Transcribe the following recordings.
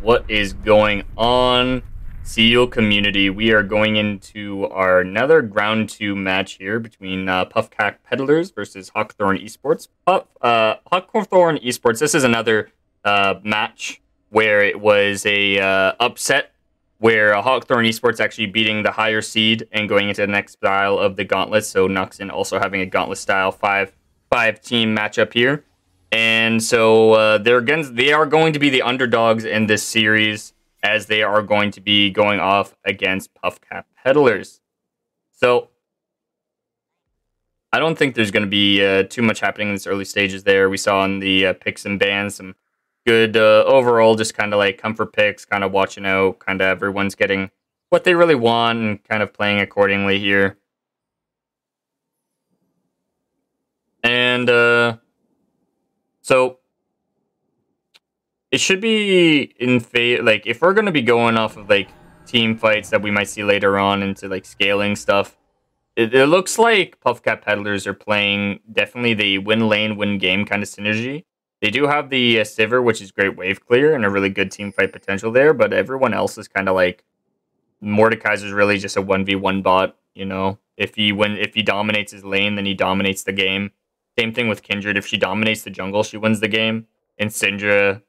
What is going on, CasualEAL community? We are going into our another round 2 match here between Puffcap Peddlers versus Hawkthorne Esports. Hawkthorne Esports, this is another match where it was a upset, where Hawkthorne Esports actually beating the higher seed and going into the next style of the gauntlet. So Noxian also having a gauntlet style 5-team matchup here. And so they are going to be the underdogs in this series, as they are going to be going off against Puffcap Peddlers. So I don't think there's going to be too much happening in this early stages there. We saw in the picks and bans some good overall, just kind of like comfort picks, kind of watching out, kind of everyone's getting what they really want and kind of playing accordingly here. And so it should be in favor, like if we're going to be going off of like team fights that we might see later on into like scaling stuff, it looks like Puffcap Peddlers are playing definitely the win lane, win game kind of synergy. They do have the Sivir, which is great wave clear and a really good team fight potential there, but everyone else is kind of like Mordekaiser's really just a 1v1 bot, you know. If he dominates his lane, then he dominates the game. Same thing with Kindred. If she dominates the jungle, she wins the game. And Syndra,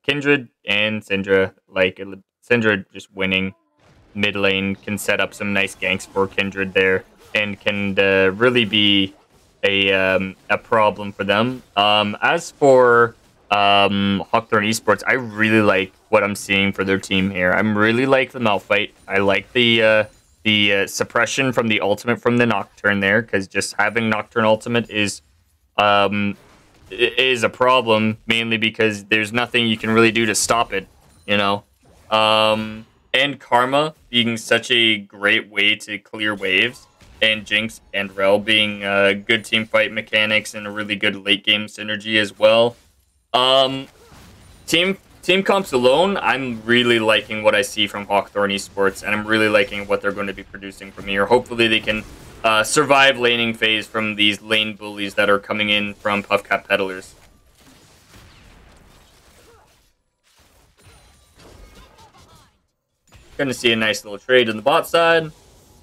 Kindred and Syndra, like Syndra just winning mid lane can set up some nice ganks for Kindred there, and can really be a problem for them. As for Hawkthorne Esports, I really like what I'm seeing for their team here. I'm really like the Malphite. I like the suppression from the ultimate from the Nocturne there, because just having Nocturne ultimate is a problem, mainly because there's nothing you can really do to stop it, you know. And Karma being such a great way to clear waves, and Jinx and Rel being good team fight mechanics and a really good late game synergy as well. Team comps alone, I'm really liking what I see from Hawkthorne Esports, and I'm really liking what they're going to be producing from here. Hopefully they can survive laning phase from these lane bullies that are coming in from Puffcap Peddlers. Going to see a nice little trade on the bot side.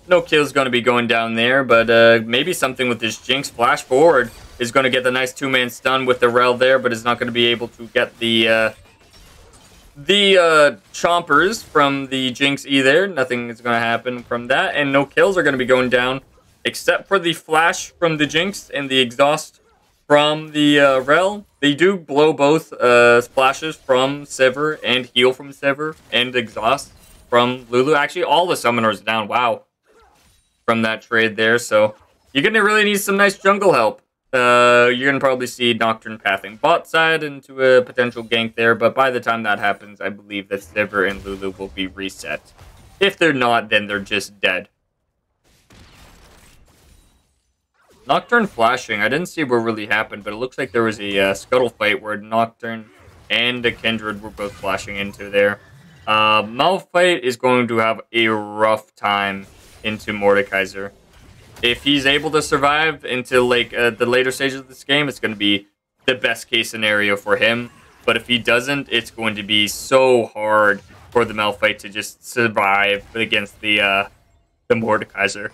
No kills going to be going down there, but maybe something with this Jinx flash forward is going to get the nice 2-man stun with the Rel there, but is not going to be able to get the chompers from the Jinx either. Nothing is going to happen from that, and no kills are going to be going down, except for the flash from the Jinx and the exhaust from the Rel. They do blow both splashes from Sivir and heal from Sivir and exhaust from Lulu. Actually, all the summoners down. Wow. From that trade there. So you're going to really need some nice jungle help. You're going to probably see Nocturne pathing bot side into a potential gank there. But by the time that happens, I believe that Sivir and Lulu will be reset. If they're not, then they're just dead. Nocturne flashing. I didn't see what really happened, but it looks like there was a scuttle fight where Nocturne and the Kindred were both flashing into there. Malphite is going to have a rough time into Mordekaiser. If he's able to survive into like the later stages of this game, it's going to be the best case scenario for him. But if he doesn't, it's going to be so hard for the Malphite to just survive against the Mordekaiser.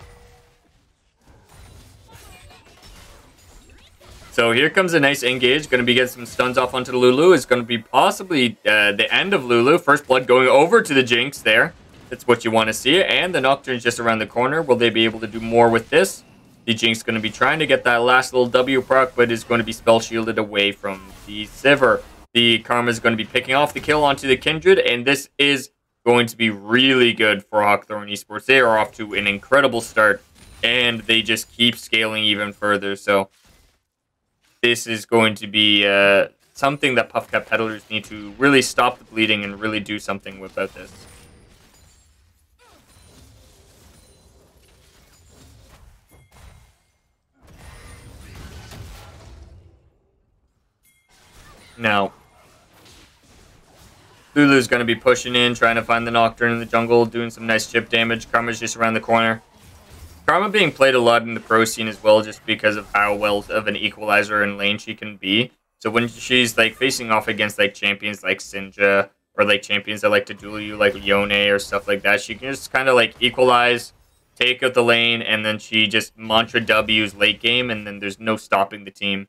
So here comes a nice engage. Going to be getting some stuns off onto the Lulu. It's going to be possibly the end of Lulu. First blood going over to the Jinx there. That's what you want to see. And the Nocturne's just around the corner. Will they be able to do more with this? The Jinx going to be trying to get that last little W proc, but is going to be spell shielded away from the Sivir. The Karma is going to be picking off the kill onto the Kindred, and this is going to be really good for Hawkthorne Esports. They are off to an incredible start, and they just keep scaling even further. So this is going to be something that Puffcap Peddlers need to really stop the bleeding and really do something about this. Now, Lulu's going to be pushing in, trying to find the Nocturne in the jungle, doing some nice chip damage. Karma's just around the corner. Karma being played a lot in the pro scene as well, just because of how well of an equalizer in lane she can be. So when she's like facing off against like champions like Sinja or like champions that like to duel you like Yone or stuff like that, she can just kind of like equalize, take out the lane, and then she just Mantra W's late game, and then there's no stopping the team.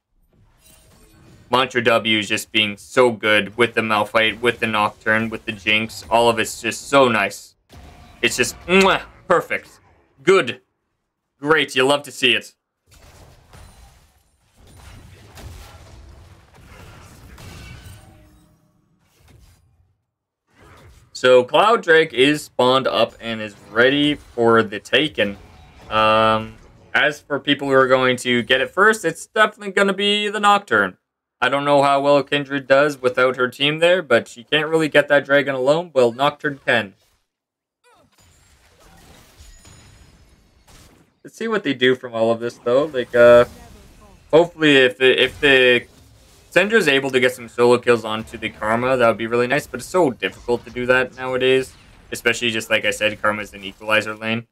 Mantra W is just being so good with the Malphite, with the Nocturne, with the Jinx. All of it's just so nice. It's just mwah, perfect. Good. Great. You love to see it. So Cloud Drake is spawned up and is ready for the taken. As for people who are going to get it first, it's definitely going to be the Nocturne. I don't know how well Kindred does without her team there, but she can't really get that dragon alone. Well, Nocturne can. Let's see what they do from all of this, though. Like, hopefully, if the Syndra's able to get some solo kills onto the Karma, that would be really nice. But it's so difficult to do that nowadays, especially just like I said, Karma's an equalizer lane.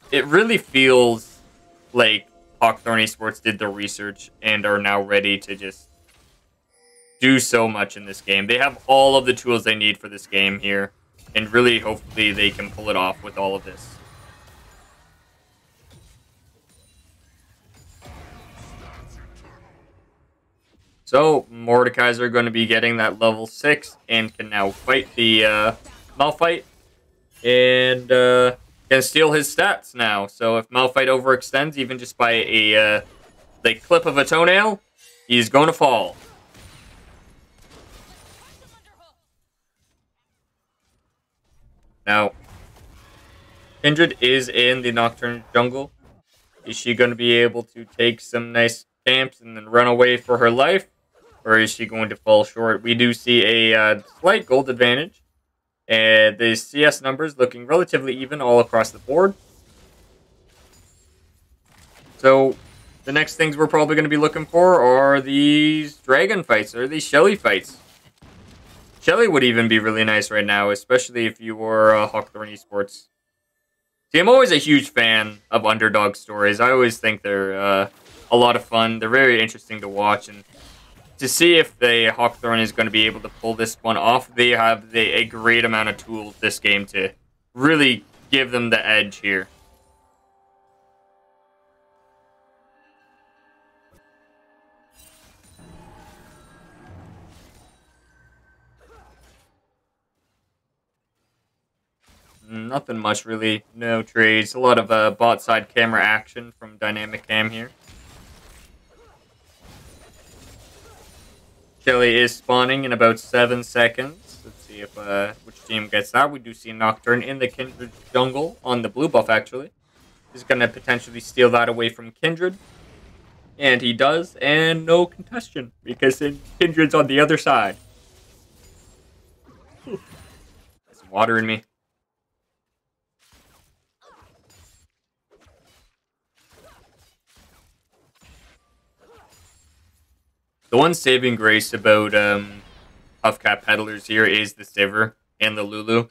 It really feels like Hawkthorne Esports did their research and are now ready to just do so much in this game. They have all of the tools they need for this game here, and really, hopefully, they can pull it off with all of this. So, Mordekaiser are going to be getting that level 6 and can now fight the Malphite and can steal his stats now. So, if Malphite overextends, even just by a the clip of a toenail, he's going to fall. Now, Kindred is in the Nocturne jungle. Is she going to be able to take some nice camps and then run away for her life? Or is she going to fall short? We do see a slight gold advantage. And the CS numbers looking relatively even all across the board. So, the next things we're probably going to be looking for are these dragon fights, or these Shelly fights. Shelly would even be really nice right now, especially if you were Hawkthorne Esports. See, I'm always a huge fan of underdog stories. I always think they're a lot of fun. They're very interesting to watch, and to see if the Hawkthorne is going to be able to pull this one off, they have a great amount of tools this game to really give them the edge here. Nothing much, really. No trades. A lot of bot side camera action from Dynamic Cam here. Shelly is spawning in about 7 seconds. Let's see if which team gets that. We do see Nocturne in the Kindred jungle on the blue buff, actually. He's going to potentially steal that away from Kindred. And he does, and no contestation, because Kindred's on the other side. There's some water in me. The one saving grace about Puffcap Peddlers here is the Sivir and the Lulu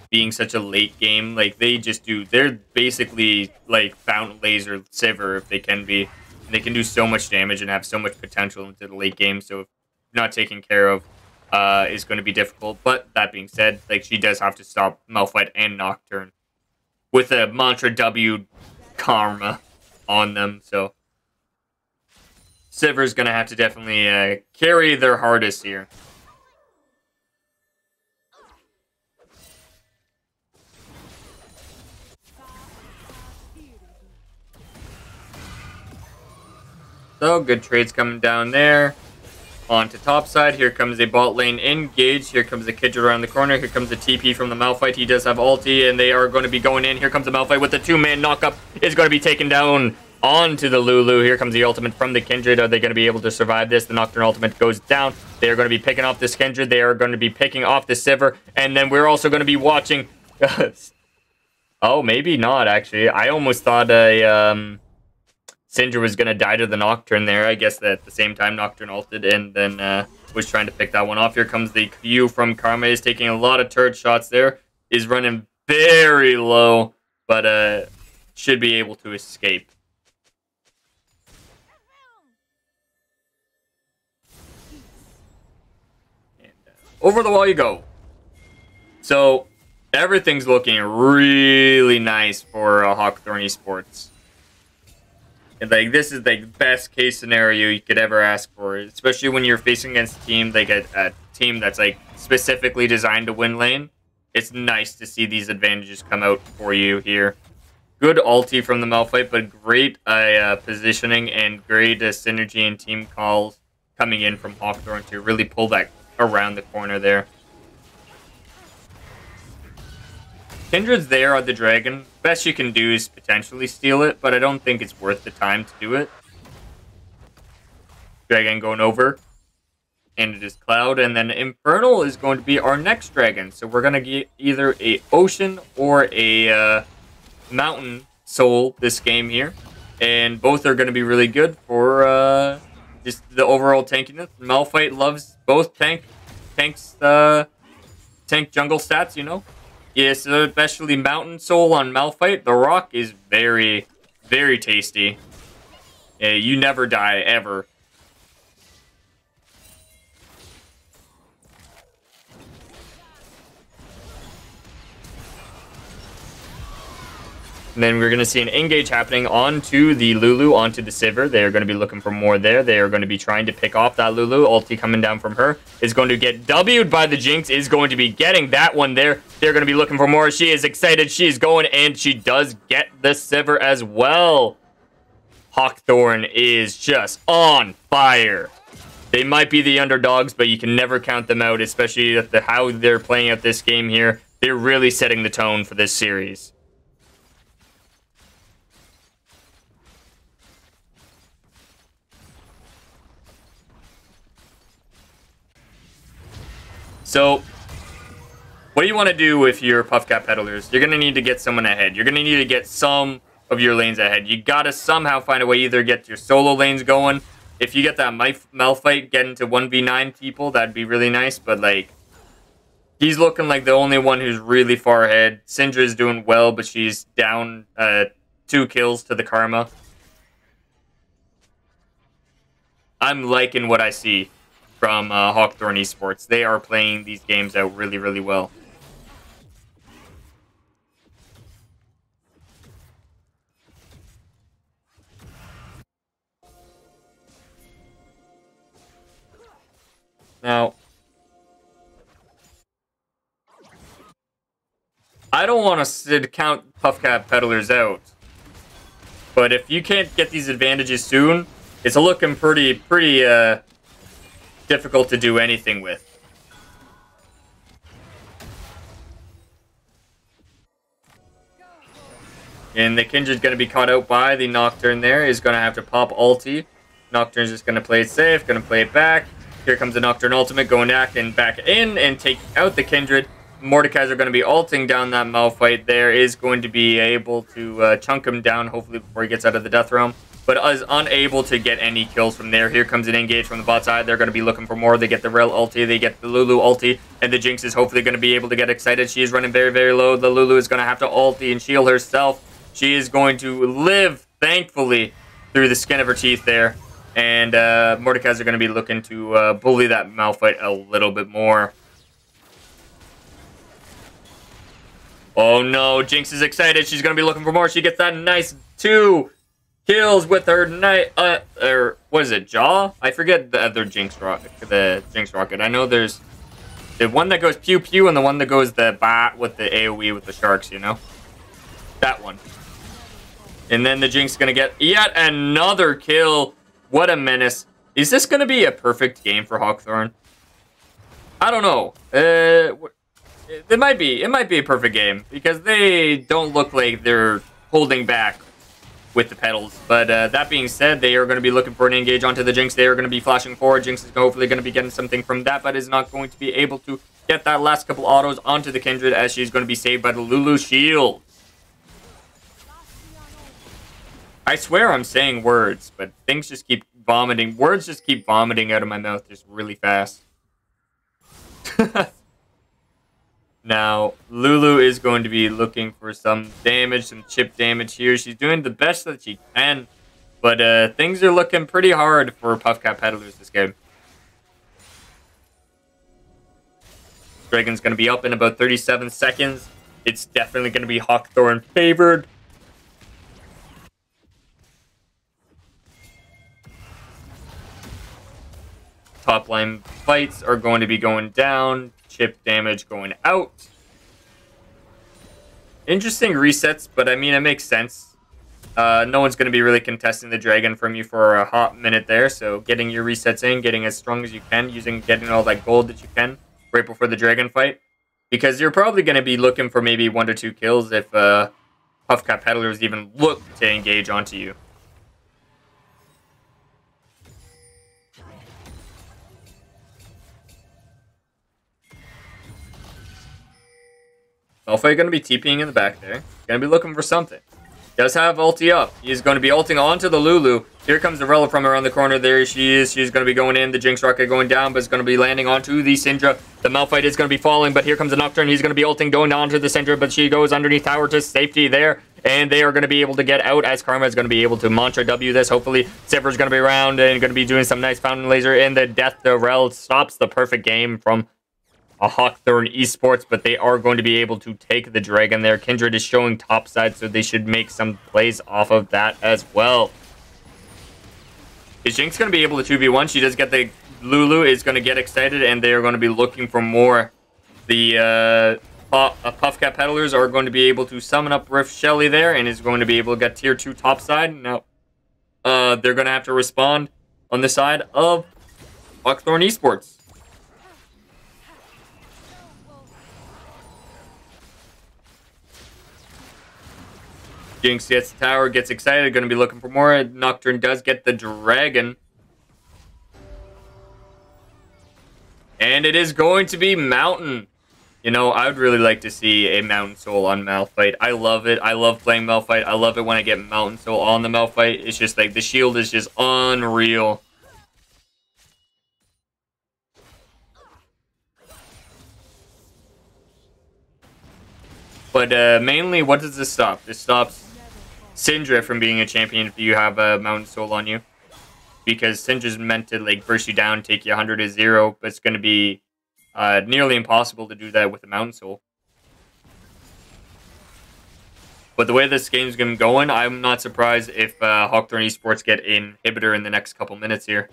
being such a late game. Like, they're basically like Fountain Laser Sivir if they can be. And they can do so much damage and have so much potential into the late game. So if not taken care of is going to be difficult. But that being said, like, she does have to stop Malphite and Nocturne with a Mantra W Karma on them. So Sivir's going to have to definitely carry their hardest here. So, good trades coming down there. On to top side. Here comes a bot lane engage. Here comes the Kindred around the corner. Here comes the TP from the Malphite. He does have ulti, and they are going to be going in. Here comes the Malphite with the 2-man knockup. Is going to be taken down onto the Lulu. Here comes the ultimate from the Kindred. Are they going to be able to survive this? The Nocturne ultimate goes down. They are going to be picking off this Kindred. They are going to be picking off the Sivir. And then we're also going to be watching... oh, maybe not, actually. I almost thought a... Syndra was going to die to the Nocturne there. I guess that at the same time Nocturne ulted and then was trying to pick that one off. Here comes the Q from Karma. Is taking a lot of turret shots there. Is running very low, but should be able to escape. over the wall you go. So everything's looking really nice for Hawkthorne Esports. And like this is the best case scenario you could ever ask for, especially when you're facing against a team like a team that's like specifically designed to win lane. It's nice to see these advantages come out for you here. Good ulti from the Malphite, but great positioning and great synergy and team calls coming in from Hawkthorne to really pull that around the corner there. Kindred's there on the dragon. Best you can do is potentially steal it, but I don't think it's worth the time to do it. Dragon going over. And it is Cloud, and then Infernal is going to be our next dragon. So we're going to get either a Ocean or a Mountain Soul this game here. And both are going to be really good for just the overall tankiness. Malphite loves both tank jungle stats, you know. Yes, especially Mountain Soul on Malphite. The rock is very, very tasty. Yeah, you never die, ever. And then we're going to see an engage happening onto the Lulu, onto the Sivir. They are going to be looking for more there. They are going to be trying to pick off that Lulu. Ulti coming down from her is going to get W'd by the Jinx, is going to be getting that one there. They're going to be looking for more. She is excited. She is going, and she does get the Sivir as well. Hawkthorne is just on fire. They might be the underdogs, but you can never count them out, especially at how they're playing out this game here. They're really setting the tone for this series. So, what do you want to do if you're Puffcap Peddlers? You're going to need to get someone ahead. You're going to need to get some of your lanes ahead. You got to somehow find a way, either get your solo lanes going. If you get that Malphite, get into 1v9 people, that'd be really nice. But, like, he's looking like the only one who's really far ahead. Syndra's doing well, but she's down 2 kills to the Karma. I'm liking what I see from Hawkthorne Esports. They are playing these games out really, really well. Now, I don't want to count Puffcap Peddlers out, but if you can't get these advantages soon, it's looking pretty difficult to do anything with. And the Kindred's going to be caught out by the Nocturne there. He's going to have to pop ulti. Nocturne's just going to play it safe, going to play it back. Here comes the Nocturne ultimate, going back in and take out the Kindred. Mordekaiser are going to be ulting down that Malphite there. Is going to be able to chunk him down, hopefully, before he gets out of the Death Realm. But is unable to get any kills from there. Here comes an engage from the bot side. They're going to be looking for more. They get the Rel ulti. They get the Lulu ulti. And the Jinx is hopefully going to be able to get excited. She is running very, very low. The Lulu is going to have to ulti and shield herself. She is going to live, thankfully, through the skin of her teeth there. And Mordekaiser are going to be looking to bully that Malphite a little bit more. Oh no, Jinx is excited. She's going to be looking for more. She gets that nice 2 kills with her or what is it, Jaw? I forget the other Jinx rocket. I know there's the one that goes pew pew and the one that goes the bat with the AoE with the sharks, you know? That one. And then the Jinx is going to get yet another kill. What a menace. Is this going to be a perfect game for Hawkthorne? I don't know. It might be a perfect game because they don't look like they're holding back with the pedals. But that being said, they are going to be looking for an engage onto the Jinx. They are going to be flashing forward. Jinx is hopefully going to be getting something from that, but is not going to be able to get that last couple autos onto the Kindred, as she's going to be saved by the Lulu shield. I swear I'm saying words, but things just keep vomiting. Words just keep vomiting out of my mouth just really fast. Now, Lulu is going to be looking for some damage, some chip damage here. She's doing the best that she can, but things are looking pretty hard for Puffcap Peddlers this game. Dragon's going to be up in about 37 seconds. It's definitely going to be Hawkthorne favored. Top line fights are going to be going down. Chip damage going out. Interesting resets, but I mean, it makes sense. No one's going to be really contesting the Dragon from you for a hot minute there, so getting your resets in, getting as strong as you can, getting all that gold that you can right before the Dragon fight. Because you're probably going to be looking for maybe 1 to 2 kills if Puffcap Peddlers even look to engage onto you. Malphite going to be TPing in the back there. Going to be looking for something. Does have ulti up. He's going to be ulting onto the Lulu. Here comes the Rella from around the corner. There she is. She's going to be going in. The Jinx Rocket going down, but it's going to be landing onto the Syndra. The Malphite is going to be falling, but here comes the Nocturne. He's going to be ulting going down to the Syndra, but she goes underneath tower to safety there. And they are going to be able to get out as Karma is going to be able to Mantra W this. Hopefully, Sivir's going to be around and going to be doing some nice Fountain Laser. And the death to Rel stops the perfect game from a Hawkthorne Esports, but they are going to be able to take the Dragon there. Kindred is showing topside, so they should make some plays off of that as well. Is Jinx going to be able to 2v1? She does get the Lulu, is going to get excited, and they are going to be looking for more. The Puffcap Peddlers are going to be able to summon up Rift Shelly there, and is going to be able to get tier 2 topside. Now, they're going to have to respond on the side of Hawkthorne Esports. Jinx gets the tower, gets excited, going to be looking for more. Nocturne does get the Dragon. And it is going to be Mountain. You know, I would really like to see a Mountain Soul on Malphite. I love it. I love playing Malphite. I love it when I get Mountain Soul on the Malphite. It's just like the shield is just unreal. But mainly, what does this stop? This stops Syndra from being a champion if you have a Mountain Soul on you. Because Syndra's meant to like burst you down, take you 100 to 0, but it's going to be nearly impossible to do that with a Mountain Soul. But the way this game's going going, I'm not surprised if Hawkthorne Esports get an inhibitor in the next couple minutes here.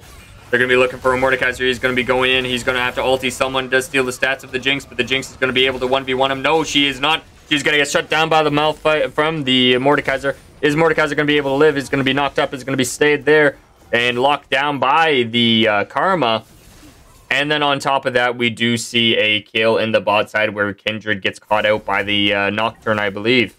They're going to be looking for a Mordekaiser. He's going to be going in. He's going to have to ulti. Someone does steal the stats of the Jinx, but the Jinx is going to be able to 1v1 him. No, she is not. She's going to get shut down by the Malphite from the Mordekaiser. Is Mordekaiser going to be able to live? Is going to be knocked up. Is going to be stayed there and locked down by the Karma. And then on top of that, we do see a kill in the bot side where Kindred gets caught out by the Nocturne, I believe.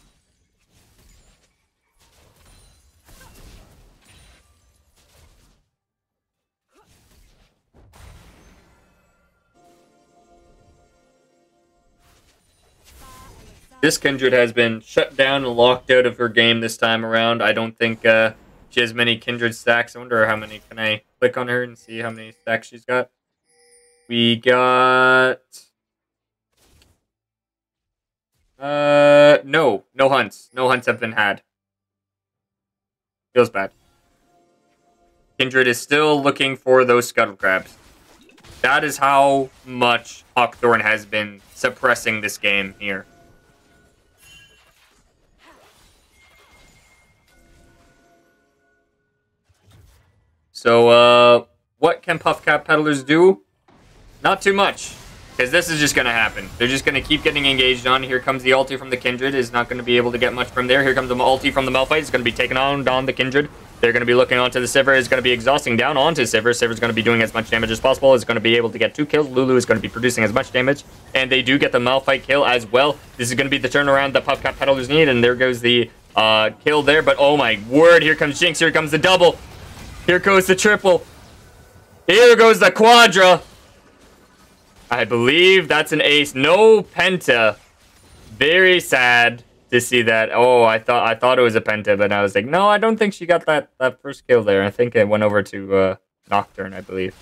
This Kindred has been shut down and locked out of her game this time around. I don't think she has many Kindred stacks. I wonder how many. Can I click on her and see how many stacks she's got? We got... No hunts. No hunts have been had. Feels bad. Kindred is still looking for those scuttle crabs. That is how much Hawkthorne has been suppressing this game here. So, what can Puffcap Peddlers do? Not too much, because this is just going to happen. They're just going to keep getting engaged on. Here comes the ulti from the Kindred. Is not going to be able to get much from there. Here comes the ulti from the Malphite. It's going to be taken on the Kindred. They're going to be looking onto the Sivir. It's going to be exhausting down onto Sivir. Sivir's going to be doing as much damage as possible. It's going to be able to get 2 kills. Lulu is going to be producing as much damage. And they do get the Malphite kill as well. This is going to be the turnaround that Puffcap Peddlers need. And there goes the kill there. But oh my word, here comes Jinx. Here comes the double. Here goes the triple. Here goes the quadra. I believe that's an ace. No penta. Very sad to see that. Oh, I thought it was a penta, but I was like, no, I don't think she got that first kill there. I think it went over to Nocturne, I believe.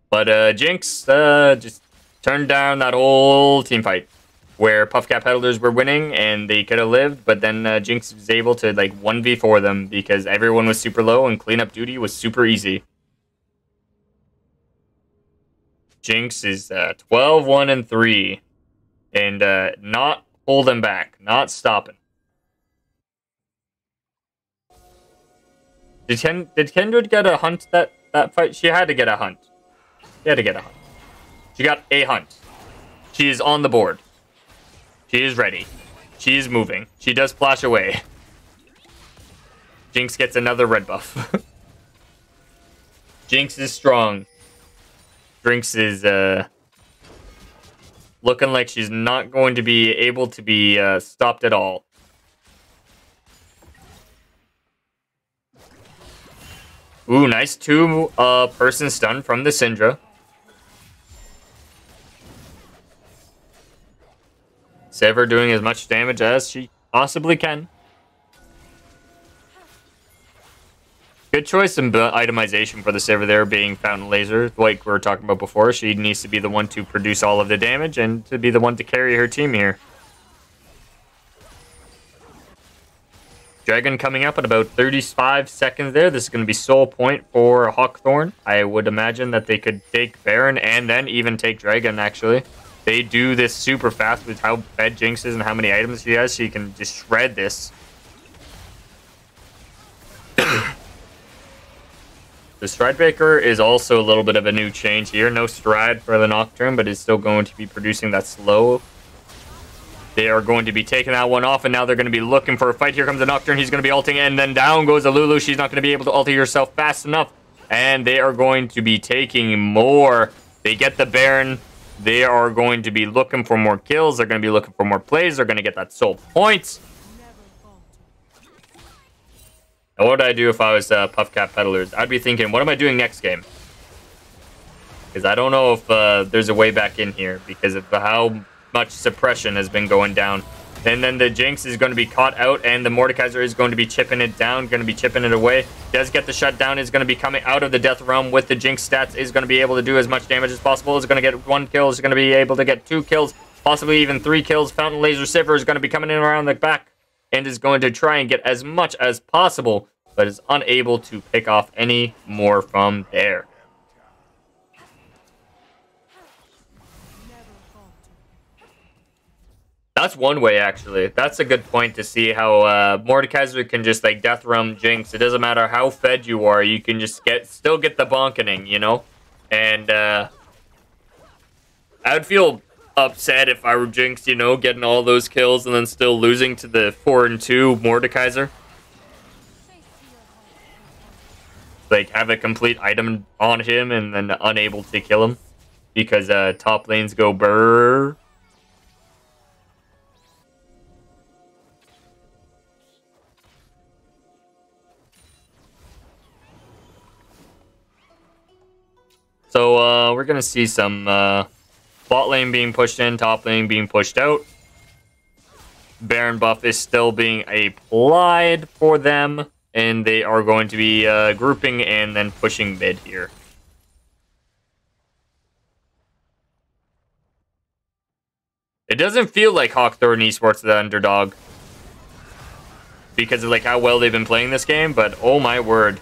But Jinx just turned down that whole team fight. where Puffcap Peddlers were winning and they could have lived, but then Jinx was able to like 1v4 them because everyone was super low and cleanup duty was super easy. Jinx is 12-1-3 and not holding back, not stopping. Did Kindred get a hunt that fight? She had to get a hunt. She had to get a hunt. She got a hunt. She is on the board. She is ready. She is moving. She does flash away. Jinx gets another red buff. Jinx is strong. Jinx is looking like she's not going to be able to be stopped at all. Ooh, nice two-person stun from the Syndra. Sever doing as much damage as she possibly can. Good choice in itemization for the Sever there, being Fountain Laser, like we were talking about before. She needs to be the one to produce all of the damage and to be the one to carry her team here. Dragon coming up in about 35 seconds there. This is going to be sole point for Hawkthorne. I would imagine that they could take Baron and then even take Dragon, actually. They do this super fast with how fed Jinx is and how many items she has. She can just shred this. The Stridebreaker is also a little bit of a new change here. No Stride for the Nocturne, but is still going to be producing that slow. They are going to be taking that one off, and now they're going to be looking for a fight. Here comes the Nocturne. He's going to be ulting, and then down goes a Lulu. She's not going to be able to ulti herself fast enough. And they are going to be taking more. They get the Baron. They are going to be looking for more kills. They're going to be looking for more plays. They're going to get that soul points. And what would I do if I was Puffcap Peddlers? I'd be thinking, what am I doing next game? Because I don't know if there's a way back in here because of how much suppression has been going down. And then the Jinx is going to be caught out, and the Mordekaiser is going to be chipping it down, going to be chipping it away. Does get the shutdown, is going to be coming out of the Death Realm with the Jinx stats, is going to be able to do as much damage as possible, is going to get 1 kill, is going to be able to get 2 kills, possibly even 3 kills. Fountain Laser Sivir is going to be coming in around the back, and is going to try and get as much as possible, but is unable to pick off any more from there. That's one way, actually. That's a good point to see how Mordekaiser can just, like, Death Realm Jinx. It doesn't matter how fed you are. You can just still get the bonkening, you know? And, I would feel upset if I were Jinx, you know, getting all those kills and then still losing to the 4-2 Mordekaiser. Like, have a complete item on him and then unable to kill him. Because, top lanes go brrrr. So, we're going to see some bot lane being pushed in, top lane being pushed out. Baron buff is still being applied for them, and they are going to be grouping and then pushing mid here. It doesn't feel like Hawkthorne Esports the underdog because of like how well they've been playing this game, but oh my word.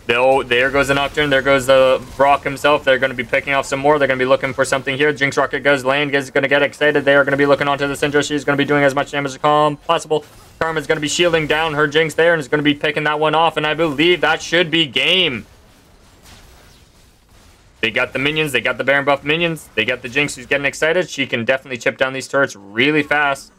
There goes the Nocturne. There goes the Brock himself. They're going to be picking off some more. They're going to be looking for something here. Jinx Rocket goes lane. Is going to get excited. They are going to be looking onto the Syndra. She's going to be doing as much damage as possible. Karma's going to be shielding down her Jinx there and is going to be picking that one off. And I believe that should be game. They got the minions. They got the Baron buff minions. They got the Jinx who's getting excited. She can definitely chip down these turrets really fast.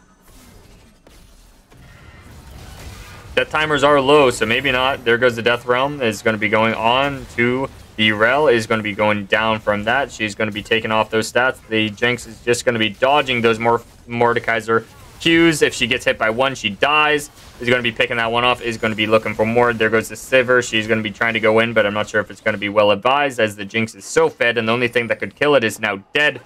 Death timers are low, so maybe not. There goes the Death Realm. Is going to be going on to the Rel. Is going to be going down from that. She's going to be taking off those stats. The Jinx is just going to be dodging those Mordekaiser Qs. If she gets hit by one, she dies. Is going to be picking that one off. Is going to be looking for more. There goes the Sivir. She's going to be trying to go in, but I'm not sure if it's going to be well advised as the Jinx is so fed, and the only thing that could kill it is now dead.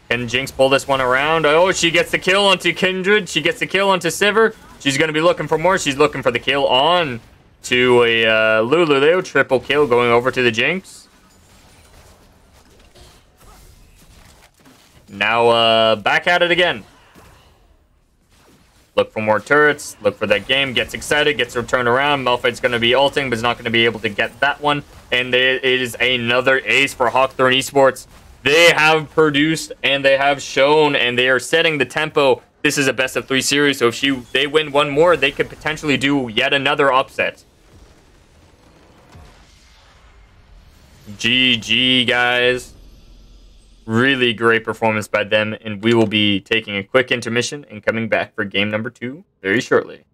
Can Jinx pull this one around? Oh, she gets the kill onto Kindred. She gets the kill onto Sivir. She's going to be looking for more. She's looking for the kill on to a Lulu there. Triple kill going over to the Jinx. Now, back at it again. Look for more turrets. Look for that game. Gets excited. Gets to turn around. Malphite's going to be ulting, but is not going to be able to get that one. And it is another ace for Hawkthorne Esports. They have produced and they have shown, and they are setting the tempo. This is a best-of-3 series, so if they win one more, they could potentially do yet another upset. GG, guys. Really great performance by them, and we will be taking a quick intermission and coming back for game number 2 very shortly.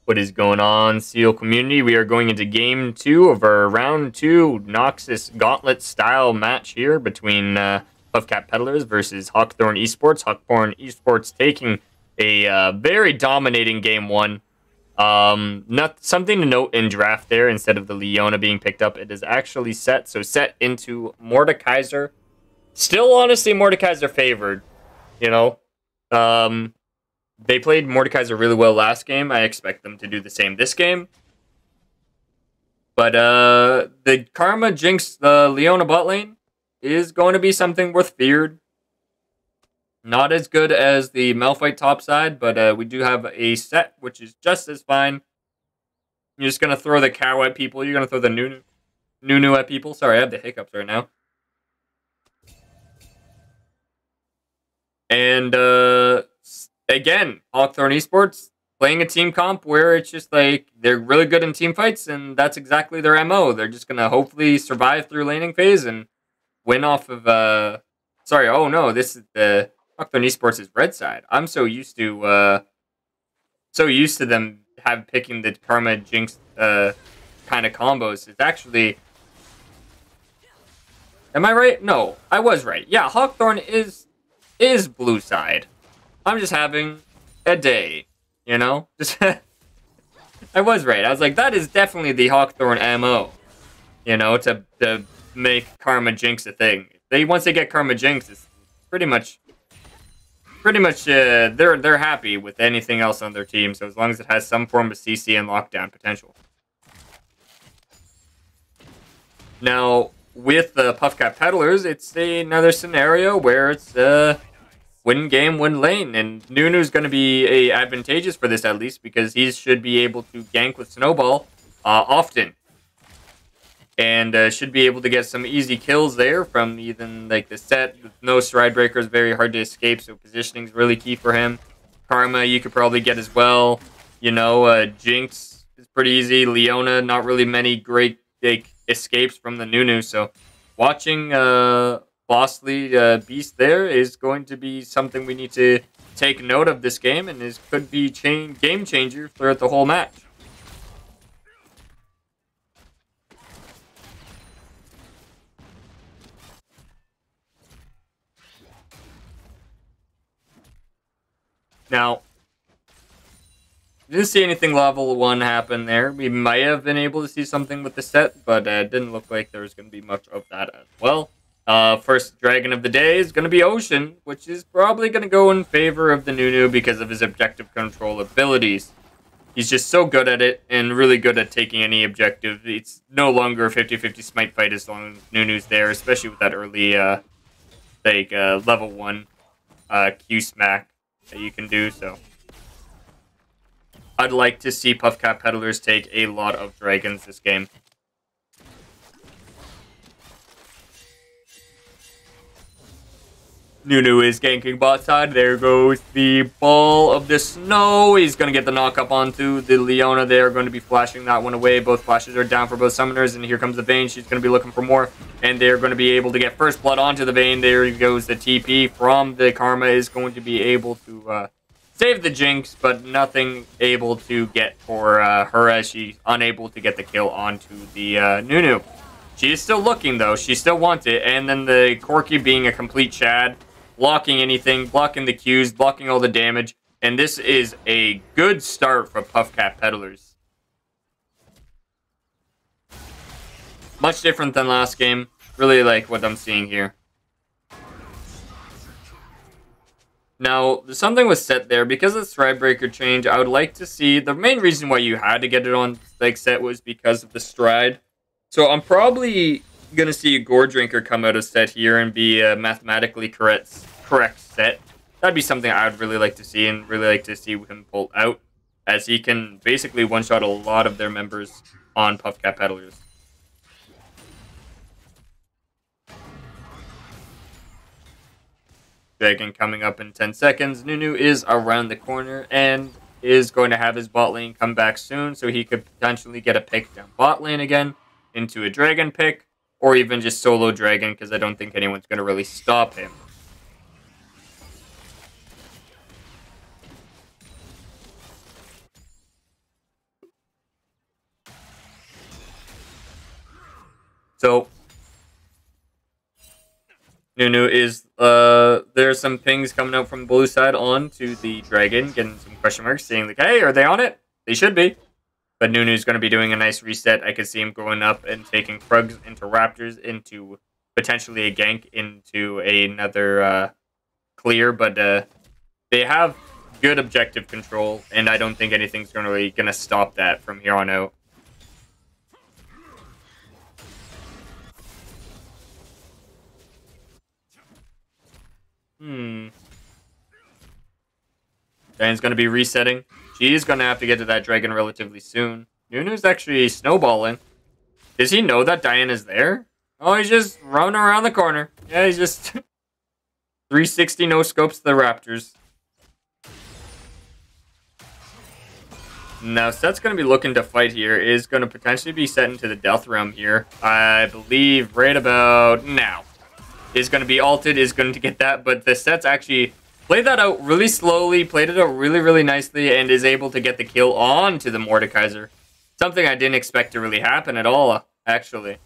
What is going on, CasualEAL community? We are going into game 2 of our round 2 Noxus Gauntlet style match here between Puffcap Peddlers versus Hawkthorne Esports. Hawkthorne Esports taking a very dominating game 1. Not something to note in draft there. Instead of the Leona being picked up, it is actually set. So set into Mordekaiser. Still, honestly, Mordekaiser favored. You know, they played Mordekaiser really well last game. I expect them to do the same this game. But the Karma Jinx Leona bot lane is going to be something worth feared. Not as good as the Malphite top side, but we do have a set, which is just as fine. You're just going to throw the cow at people. You're going to throw the Nunu at people. Sorry, I have the hiccups right now. And again, Hawkthorne Esports playing a team comp where it's just like they're really good in team fights, and that's exactly their MO. They're just going to hopefully survive through laning phase and win off of... Sorry, oh no, this is the... Hawkthorne Esports' red side. I'm so used to them picking the Karma Jinx kind of combos. It's actually... Am I right? No, I was right. Yeah, Hawkthorne is blue side. I'm just having a day, you know? Just I was right. I was like, that is definitely the Hawkthorne MO, you know, to make Karma Jinx a thing. Once they get Karma Jinx, it's pretty much they're happy with anything else on their team. So as long as it has some form of CC and lockdown potential. Now with the Puffcap Peddlers, it's another scenario where it's win game, win lane, and Nunu's going to be advantageous for this at least because he should be able to gank with Snowball often. and should be able to get some easy kills there from even like the set. With no stride breakers, very hard to escape, so positioning is really key for him. Karma you could probably get as well. You know, Jinx is pretty easy. Leona, not really many great like escapes from the Nunu. So watching Bossly Beast there is going to be something we need to take note of this game, and is could be game changer throughout the whole match. Now, didn't see anything level 1 happen there. We might have been able to see something with the set, but it didn't look like there was going to be much of that as well. First dragon of the day is going to be Ocean, which is probably going to go in favor of the Nunu because of his objective control abilities. He's just so good at it, and really good at taking any objective. It's no longer a 50-50 smite fight as long as Nunu's there, especially with that early, level 1 Q smack that you can do. So I'd like to see Puffcap Peddlers take a lot of dragons this game. Nunu is ganking bot side. There goes the ball of the snow. He's going to get the knock up onto the Leona. They're going to be flashing that one away. Both flashes are down for both summoners. And here comes the Vayne. She's going to be looking for more. And they're going to be able to get first blood onto the Vayne. There goes the TP from the Karma. Is going to be able to save the Jinx, but nothing able to get for her, as she's unable to get the kill onto the Nunu. She is still looking, though. She still wants it. And then the Corki being a complete Chad, blocking anything, blocking the Qs, blocking all the damage. And this is a good start for Puffcap Peddlers. Much different than last game. Really like what I'm seeing here. Now, something was set there. Because of the Stride Breaker change, I would like to see... The main reason why you had to get it on like set was because of the Stride. So I'm probably going to see a Gore Drinker come out of set here and be a mathematically correct set. That'd be something I would really like to see, and really like to see him pull out, as he can basically one-shot a lot of their members on Puffcap Peddlers. Dragon coming up in 10 seconds. Nunu is around the corner and is going to have his bot lane come back soon, so he could potentially get a pick down bot lane again into a dragon pick, or even just solo dragon, because I don't think anyone's going to really stop him. So Nunu is, there's some things coming out from the blue side onto the dragon, getting some question marks, saying like, hey, are they on it? They should be. But Nunu's going to be doing a nice reset. I could see him going up and taking Krugs into Raptors, into potentially a gank, into another clear. But they have good objective control, and I don't think anything's really going to stop that from here on out. Diane's going to be resetting. She's going to have to get to that dragon relatively soon. Nunu's actually snowballing. Does he know that Diane is there? Oh, he's just running around the corner. Yeah, he's just 360 no scopes the Raptors. Now, Set's going to be looking to fight here. Is going to potentially be set into the Death Realm here. I believe right about now. Is going to be ulted, is going to get that, but the Set's actually played that out really slowly, played it out really, really nicely, and is able to get the kill onto the Mordekaiser. Something I didn't expect to really happen at all, actually.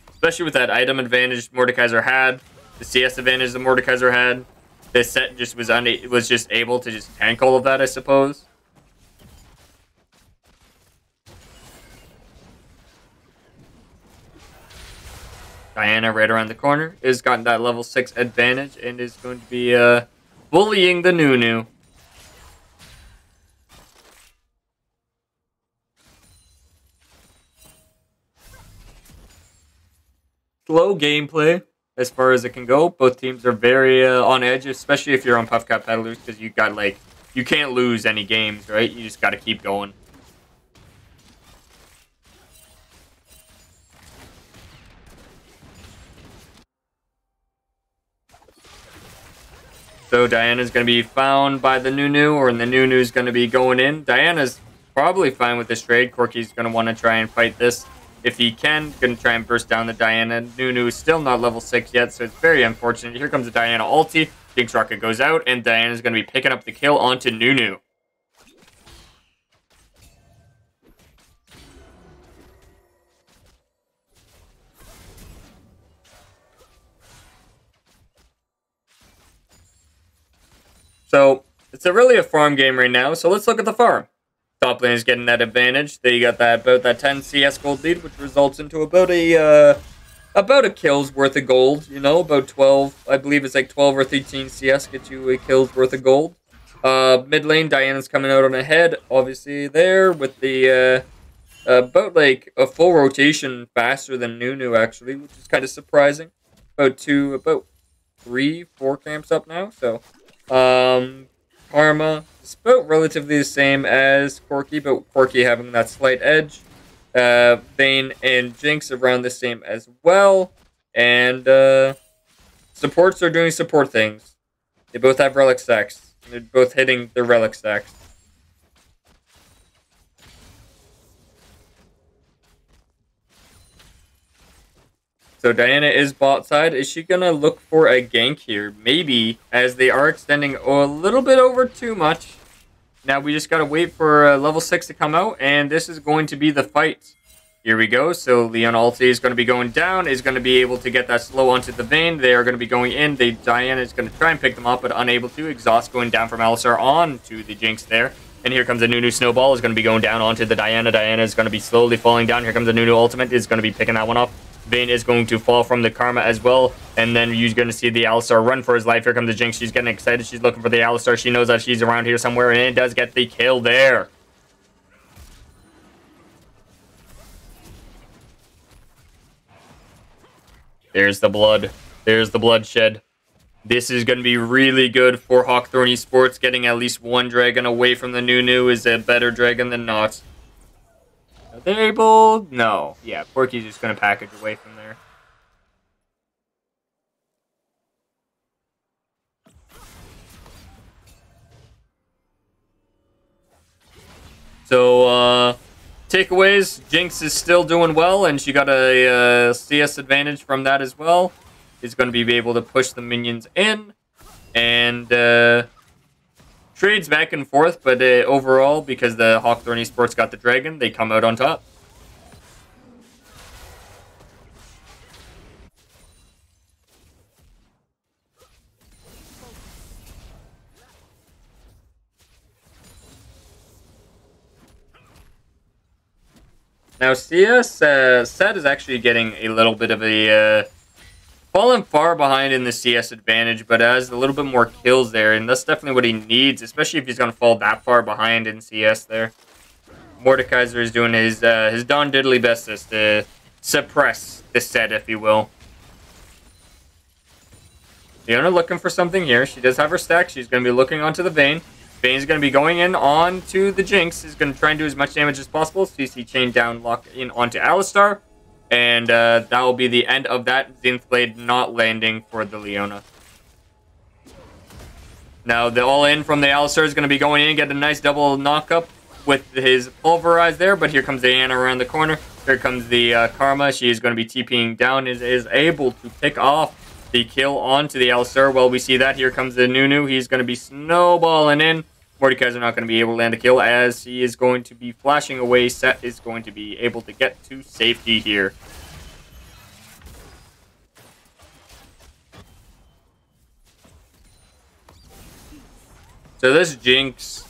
Especially with that item advantage Mordekaiser had, the CS advantage the Mordekaiser had. This Set just was just able to just tank all of that, I suppose. Diana right around the corner is gotten that level 6 advantage and is going to be bullying the Nunu. Slow gameplay as far as it can go. Both teams are very on edge, especially if you're on Puffcap Peddlers, because you got like, you can't lose any games, right? You just got to keep going. So Diana's going to be found by the Nunu, or the Nunu's going to be going in. Diana's probably fine with this trade. Corky's going to want to try and fight this if he can. Going to try and burst down the Diana. Nunu is still not level 6 yet, so it's very unfortunate. Here comes the Diana ulti. Jinx Rocket goes out, and Diana's going to be picking up the kill onto Nunu. So, it's really a farm game right now, so let's look at the farm. Top lane is getting that advantage. They got about that 10 CS gold lead, which results into about a kill's worth of gold, you know, about 12. I believe it's like 12 or 13 CS gets you a kill's worth of gold. Mid lane, Diana's coming out on ahead, obviously there, with the, about like a full rotation faster than Nunu, actually, which is kind of surprising. About 3, 4 camps up now, so... Karma is about relatively the same as Corky, but Corky having that slight edge. Vayne and Jinx around the same as well. And supports are doing support things. They both have relic stacks. They're both hitting their relic stacks. So Diana is bot side. Is she going to look for a gank here? Maybe, as they are extending a little bit over too much. Now we just got to wait for level 6 to come out, and this is going to be the fight. Here we go. So Leon ulti is going to be going down, is going to be able to get that slow onto the Vayne. They are going to be going in. Diana is going to try and pick them up, but unable to. Exhaust going down from Alistar onto the Jinx there. And here comes the Nunu Snowball, is going to be going down onto the Diana. Diana is going to be slowly falling down. Here comes the Nunu Ultimate, is going to be picking that one off. Vayne is going to fall from the Karma as well. And then you're going to see the Alistar run for his life. Here comes the Jinx. She's getting excited. She's looking for the Alistar. She knows that she's around here somewhere, and it does get the kill there. There's the blood. There's the bloodshed. This is going to be really good for Hawkthorne Esports. Getting at least one dragon away from the Nunu is a better dragon than not. Are they able? No. Yeah, Porky's just going to package away from there. So, takeaways. Jinx is still doing well, and she got a CS advantage from that as well. Is going to be able to push the minions in. And, trades back and forth, but overall, because the Hawkthorne Esports got the dragon, they come out on top. Now, CS, Set is actually getting a little bit of a... fallen far behind in the CS advantage, but has a little bit more kills there, and that's definitely what he needs, especially if he's going to fall that far behind in CS there. Mordekaiser is doing his Don Diddley bestest to suppress the Set, if you will. Leona looking for something here. She does have her stack. She's going to be looking onto the Vayne. Vayne's going to be going in onto the Jinx. He's going to try and do as much damage as possible. CC chain down, lock in onto Alistar. And that will be the end of that. Zenith Blade not landing for the Leona. Now, the all-in from the Alistar is going to be going in, get a nice double knock-up with his Pulverize there. But here comes Diana around the corner. Here comes the Karma. She is going to be TPing down, is able to pick off the kill onto the Alistar. Well, we see that. Here comes the Nunu. He's going to be snowballing in. Mordekaiser not going to be able to land a kill, as he is going to be flashing away. Set is going to be able to get to safety here. So this Jinx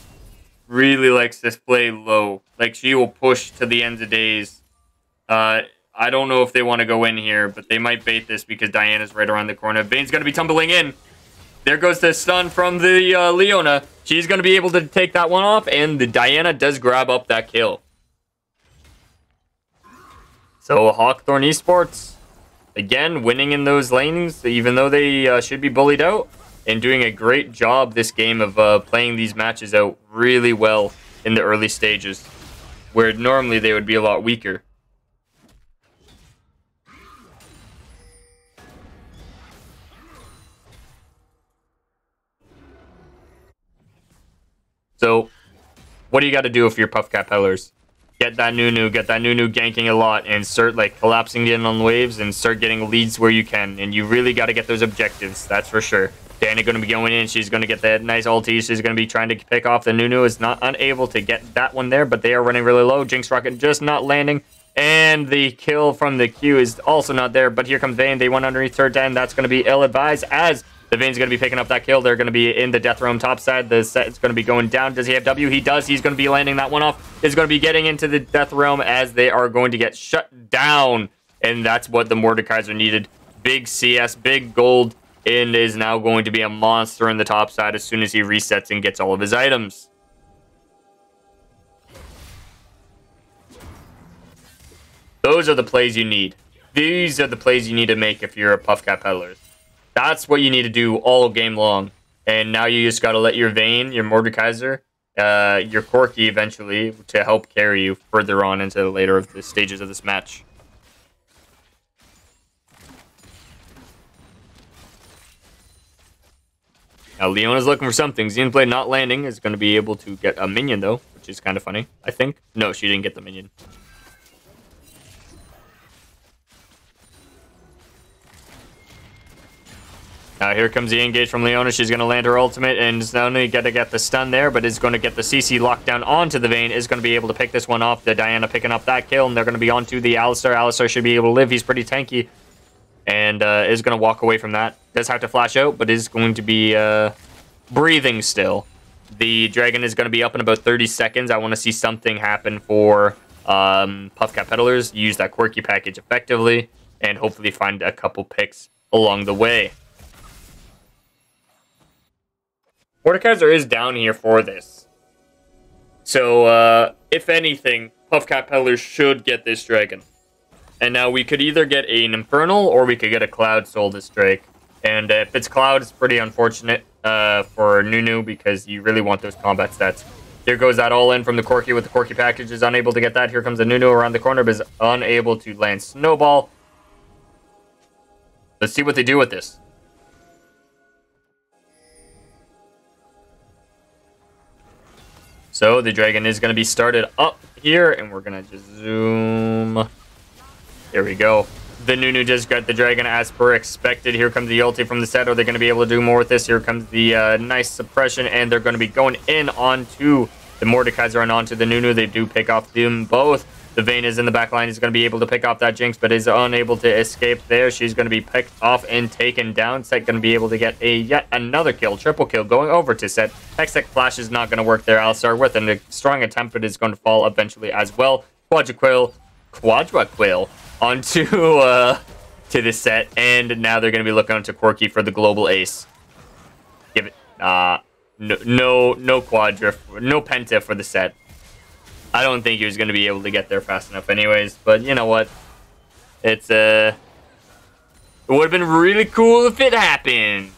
really likes to play low. Like, she will push to the ends of days. I don't know if they want to go in here, but they might bait this because Diana's right around the corner. Vayne's going to be tumbling in. There goes the stun from the Leona. She's going to be able to take that one off, and the Diana does grab up that kill. So Hawkthorne Esports, again, winning in those lanes, even though they should be bullied out, and doing a great job this game of playing these matches out really well in the early stages, where normally they would be a lot weaker. What do you got to do if you're Puffcap Peddlers? Get that Nunu ganking a lot and start like collapsing in on waves and start getting leads where you can. And you really got to get those objectives, that's for sure. Diana going to be going in. She's going to get that nice ulti. She's going to be trying to pick off the Nunu. Is not unable to get that one there, but they are running really low. Jinx Rocket just not landing. And the kill from the Q is also not there. But here comes Vayne. They went underneath turret 10. That's going to be ill-advised as the Vayne's going to be picking up that kill. They're going to be in the death room top side. The set is going to be going down. Does he have W? He does. He's going to be landing that one off. Is going to be getting into the death realm as they are going to get shut down. And that's what the Mordekaiser needed. Big CS, big gold. And is now going to be a monster in the top side as soon as he resets and gets all of his items. Those are the plays you need. These are the plays you need to make if you're a Puffcap Peddlers. That's what you need to do all game long. And now you just got to let your Vayne, your Mordekaiser, your Corki eventually to help carry you further on into the later of the stages of this match. Now, Leona's looking for something. Xenoblade not landing is going to be able to get a minion, though, which is kind of funny, I think. No, she didn't get the minion. Now, here comes the engage from Leona. She's going to land her ultimate, and is not only going to get the stun there, but is going to get the CC lockdown onto the Vayne. Is going to be able to pick this one off. The Diana picking up that kill, and they're going to be onto the Alistar. Alistar should be able to live. He's pretty tanky. And is going to walk away from that. Does have to flash out, but is going to be breathing still. The dragon is going to be up in about 30 seconds. I want to see something happen for Puffcap Peddlers. Use that quirky package effectively, and hopefully find a couple picks along the way. Mordekaiser is down here for this. So, if anything, Puffcap Peddlers should get this dragon. And now we could either get an Infernal or we could get a Cloud Soul this Drake. And if it's Cloud, it's pretty unfortunate for Nunu because you really want those combat stats. Here goes that all in from the Corki with the Corki package. Is unable to get that. Here comes the Nunu around the corner, but is unable to land Snowball. Let's see what they do with this. So the dragon is going to be started up here, and we're going to just zoom. There we go. The Nunu just got the dragon as per expected. Here comes the ulti from the set. Are they going to be able to do more with this? Here comes the nice suppression, and they're going to be going in onto the Mordekaiser and onto the Nunu. They do pick off them both. The Vayne is in the back line. He's going to be able to pick off that Jinx, but is unable to escape there. She's going to be picked off and taken down. Set going to be able to get a yet another kill. Triple kill going over to Set. Hextech Flash is not going to work there. Alistar with a strong attempt, but is going to fall eventually as well. Quadra Quill onto to the Set, and now they're going to be looking onto Corki for the global ace. Give it no Quadra, no Penta for the Set. I don't think he was going to be able to get there fast enough anyways, but you know what? It's it would have been really cool if it happened.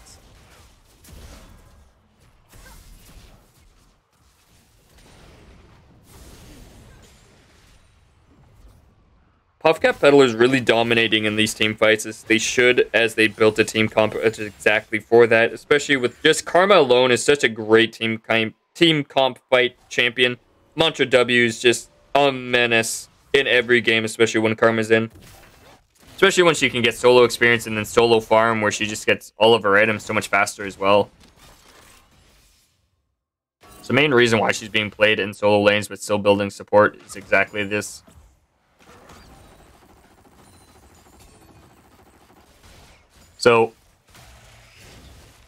Puffcap Peddlers really dominating in these team fights as they should, as they built a team comp exactly for that, especially with just Karma alone is such a great team comp fight champion. Mantra W is just a menace in every game, especially when Karma's in. Especially when she can get solo experience and then solo farm, where she just gets all of her items so much faster as well. It's the main reason why she's being played in solo lanes, but still building support is exactly this. So,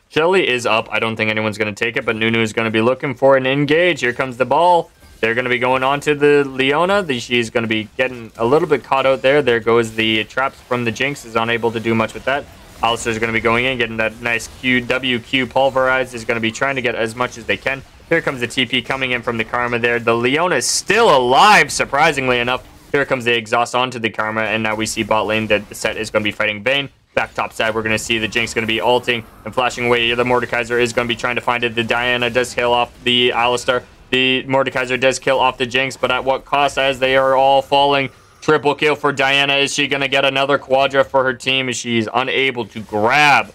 Shelly is up. I don't think anyone's going to take it, but Nunu is going to be looking for an engage. Here comes the ball. They're going to be going on to the Leona. She's going to be getting a little bit caught out there. There goes the traps from the Jinx. Is unable to do much with that. Alistar's going to be going in, getting that nice WQ pulverized. Is going to be trying to get as much as they can. Here comes the TP coming in from the Karma there. The Leona is still alive, surprisingly enough. Here comes the exhaust onto the Karma, and now we see bot lane that the Set is going to be fighting Vayne. Back top side, we're going to see the Jinx going to be ulting and flashing away. The Mordekaiser is going to be trying to find it. The Diana does kill off the Alistar. The Mordekaiser does kill off the Jinx, but at what cost as they are all falling? Triple kill for Diana. Is she going to get another Quadra for her team as she's unable to grab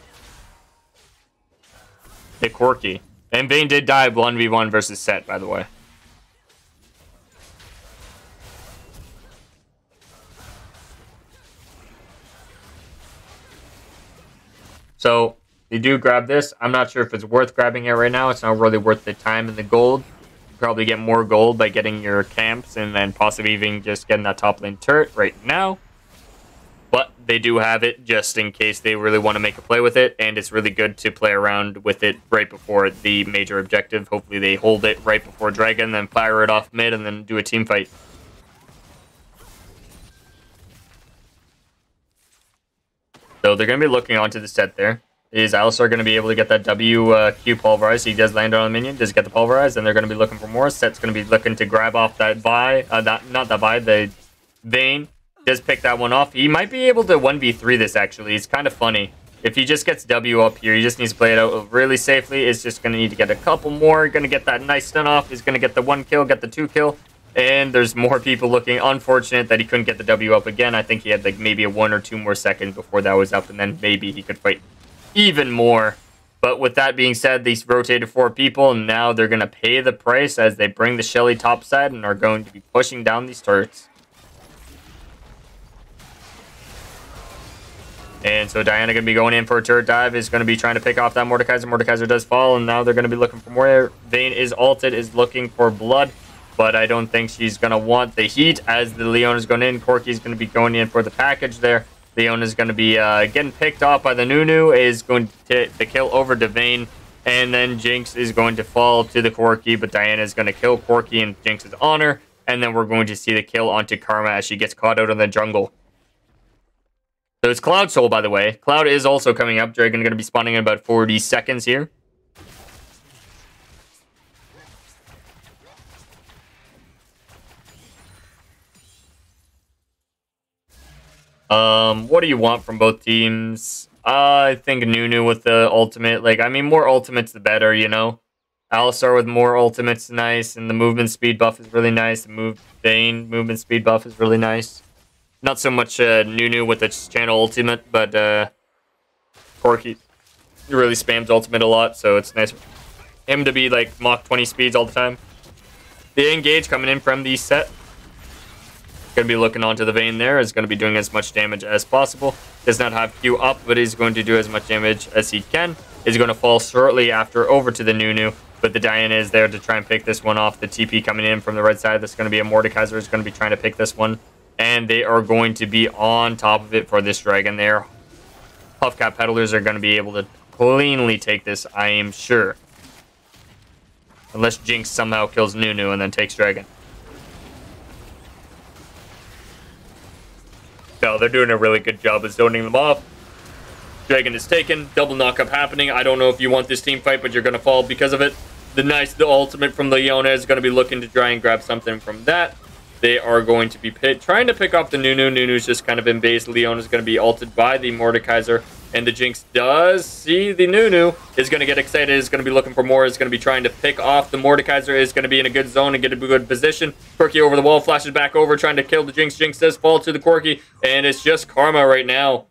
the Corki? And Vayne did die 1v1 versus Set, by the way. So they do grab this. I'm not sure if it's worth grabbing it right now. It's not really worth the time and the gold. You probably get more gold by getting your camps and then possibly even just getting that top lane turret right now. But they do have it just in case they really want to make a play with it. And it's really good to play around with it right before the major objective. Hopefully they hold it right before Dragon, then fire it off mid, and then do a team fight. So they're going to be looking onto the set there. Is Alistar going to be able to get that Q pulverized? He does land on a minion. Does get the pulverized? And they're going to be looking for more. Set's going to be looking to grab off that Vi. The Vayne. Does pick that one off. He might be able to 1v3 this, actually. It's kind of funny. If he just gets W up here, he just needs to play it out really safely. It's just going to need to get a couple more. Going to get that nice stun off. He's going to get the 1 kill, get the 2 kill. And there's more people looking. Unfortunate that he couldn't get the W up again. I think he had like maybe a 1 or 2 more seconds before that was up. And then maybe he could fight even more. But with that being said, these rotated 4 people. And now they're going to pay the price as they bring the Shelly topside and are going to be pushing down these turrets. And so Diana going to be going in for a turret dive, is going to be trying to pick off that Mordekaiser. Mordekaiser does fall, and now they're going to be looking for more. Vayne is ulted, is looking for blood, but I don't think she's going to want the heat as the Leona's going in. Corki's going to be going in for the package there. Leona's going to be getting picked off by the Nunu, is going to take the kill over to Vayne, and then Jinx is going to fall to the Corki, but Diana is going to kill Corki in Jinx's honor, and then we're going to see the kill onto Karma as she gets caught out in the jungle. So it's Cloud Soul, by the way. Cloud is also coming up. Dragon going to be spawning in about 40 seconds here. What do you want from both teams? I think Nunu with the ultimate. Like, I mean, more ultimates the better, you know? Alistar with more ultimates nice, and the movement speed buff is really nice. The Vayne movement speed buff is really nice. Not so much Nunu with its channel ultimate, but Corki really spams ultimate a lot, so it's nice for him to be like Mach 20 speeds all the time. The engage coming in from the set. Going to be looking onto the Vayne there. Is going to be doing as much damage as possible. Does not have Q up, but he's going to do as much damage as he can. Is going to fall shortly after over to the Nunu, but the Diana is there to try and pick this one off. The TP coming in from the right side. That's going to be a Mordekaiser. Is going to be trying to pick this one. And they are going to be on top of it for this Dragon there. Puffcap Peddlers are going to be able to cleanly take this, I am sure. Unless Jinx somehow kills Nunu and then takes Dragon. No, they're doing a really good job of zoning them off. Dragon is taken. Double knockup happening. I don't know if you want this team fight, but you're going to fall because of it. The ultimate from Leona is going to be looking to try and grab something from that. They are going to be trying to pick off the Nunu. Nunu's just kind of in base. Leona's going to be ulted by the Mordekaiser. And the Jinx does see the Nunu. Is going to get excited. Is going to be looking for more. Is going to be trying to pick off the Mordekaiser. Is going to be in a good zone and get a good position. Corki over the wall. Flashes back over. Trying to kill the Jinx. Jinx does fall to the Corki. And it's just Karma right now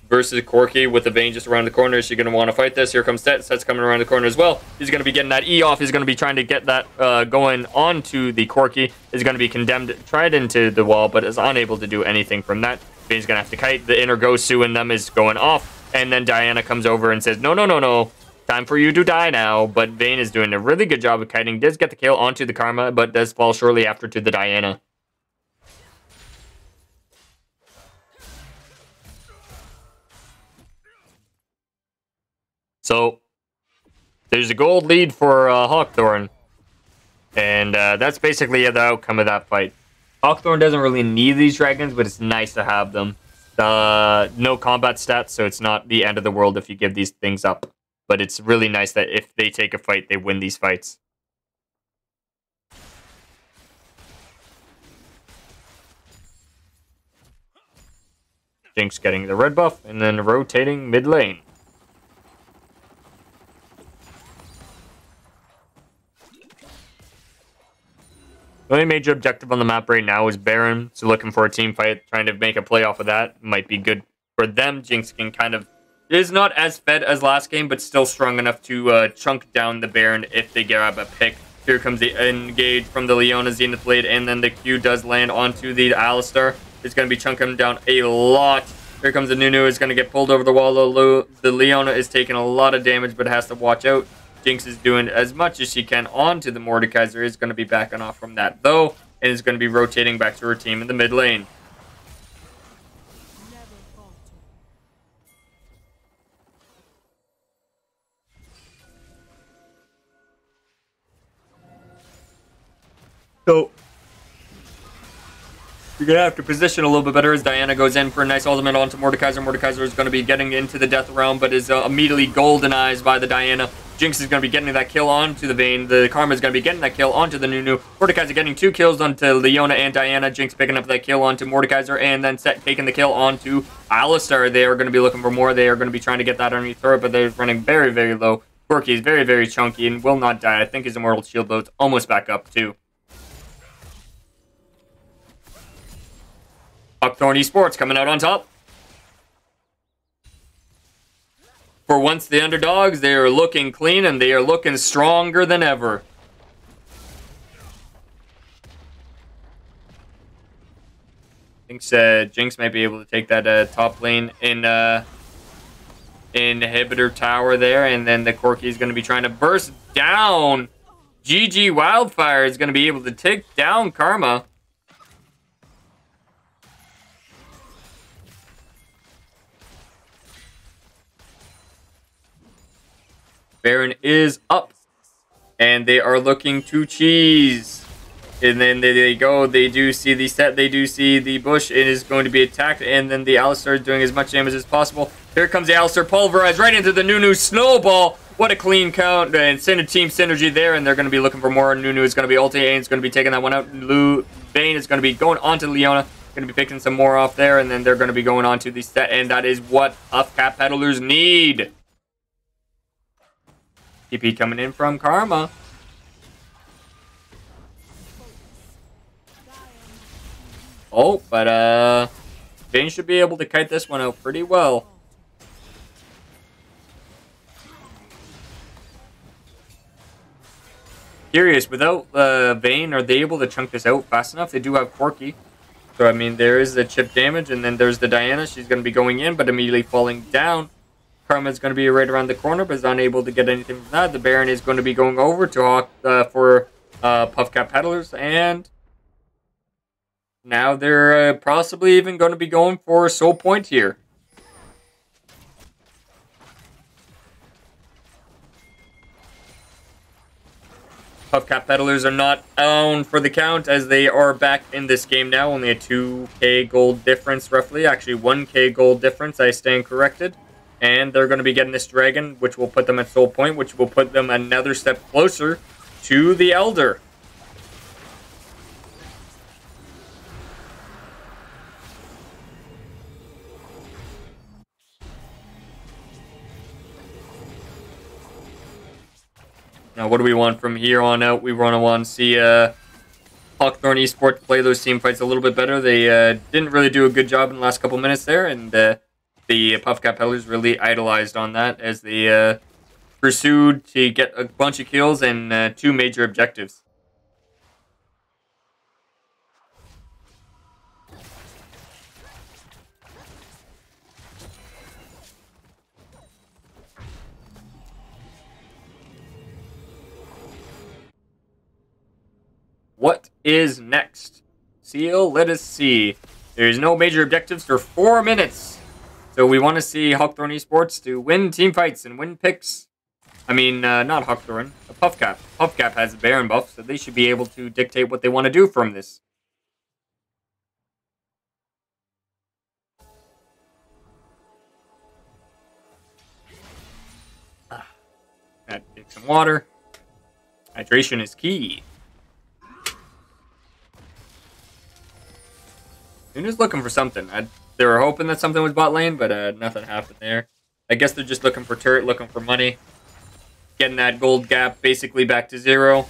versus Corki with the Vayne just around the corner. Is she going to want to fight this? Here comes Set. Set's coming around the corner as well. He's going to be getting that E off. He's going to be trying to get that going onto the Corki. Is going to be condemned, tried into the wall, but is unable to do anything from that. Vayne's going to have to kite. The inner Gosu in them is going off. And then Diana comes over and says, no, no, no, no. Time for you to die now. But Vayne is doing a really good job of kiting. Does get the kill onto the Karma, but does fall shortly after to the Diana. So, there's a gold lead for Hawkthorne. And that's basically the outcome of that fight. Hawkthorne doesn't really need these dragons, but it's nice to have them. No combat stats, so it's not the end of the world if you give these things up. But it's really nice that if they take a fight, they win these fights. Jinx getting the red buff, and then rotating mid lane. The only major objective on the map right now is Baron, so looking for a team fight, trying to make a play off of that might be good for them. Jinx can kind of is not as fed as last game, but still strong enough to chunk down the Baron if they grab a pick. Here comes the engage from the Leona Zenith Blade, and then the Q does land onto the Alistar. It's going to be chunking him down a lot. Here comes the Nunu. Is going to get pulled over the wall. The Leona is taking a lot of damage, but has to watch out. Jinx is doing as much as she can onto the Mordekaiser. Is going to be backing off from that, though, and is going to be rotating back to her team in the mid lane. So, you're going to have to position a little bit better as Diana goes in for a nice ultimate onto Mordekaiser. Mordekaiser is going to be getting into the death realm, but is immediately goldenized by the Diana. Jinx is going to be getting that kill onto the Vayne. The Karma is going to be getting that kill onto the Nunu. Mordekaiser getting 2 kills onto Leona and Diana. Jinx picking up that kill onto Mordekaiser, and then taking the kill onto Alistar. They are going to be looking for more. They are going to be trying to get that underneath her, but they're running very, very low. Corki is very, very chunky and will not die. I think his Immortal Shield load's almost back up, too. Hawkthorne Esports coming out on top. For once, the underdogs, they are looking clean and they are looking stronger than ever. I think Jinx might be able to take that top lane in inhibitor tower there, and then the Corki is going to be trying to burst down. GG Wildfire is going to be able to take down Karma. Baron is up, and they are looking to cheese. And then they go. They do see the set. They do see the bush. It is going to be attacked, and then the Alistar is doing as much damage as possible. Here comes the Alistar, pulverized right into the Nunu snowball. What a clean count and team synergy there, and they're going to be looking for more. Nunu is going to be ulti, and is going to be taking that one out. Vayne is going to be going on to Leona. Going to be picking some more off there, and then they're going to be going on to the set, and that is what Puffcap Peddlers need. TP coming in from Karma. Oh, but Vayne should be able to kite this one out pretty well. Curious, without Vayne, are they able to chunk this out fast enough? They do have Corki. So, I mean, there is the chip damage, and then there's the Diana. She's going to be going in, but immediately falling down. Karma is going to be right around the corner, but is unable to get anything from that. The Baron is going to be going over to Hawk for Puffcap Peddlers, and now they're possibly even going to be going for Soul Point here. Puffcap Peddlers are not on for the count, as they are back in this game now. Only a 2k gold difference, roughly. Actually, 1k gold difference, I stand corrected. And they're going to be getting this dragon, which will put them at Soul Point, which will put them another step closer to the Elder. Now, what do we want from here on out? We want to see Hawkthorne Esports play those team fights a little bit better. They didn't really do a good job in the last couple minutes there, and the Puffcap Peddlers really idolized on that as they pursued to get a bunch of kills and 2 major objectives. What is next? Seal, let us see. There's no major objectives for 4 minutes. So we want to see Hawkthorne Esports to win team fights and win picks. I mean, not Hawkthorne, Puffcap. Puffcap has a Baron buff, so they should be able to dictate what they want to do from this. Gotta take some water. Hydration is key. Nunu's looking for something. They were hoping that something was bot lane, but nothing happened there. I guess they're just looking for turret, looking for money. Getting that gold gap basically back to 0.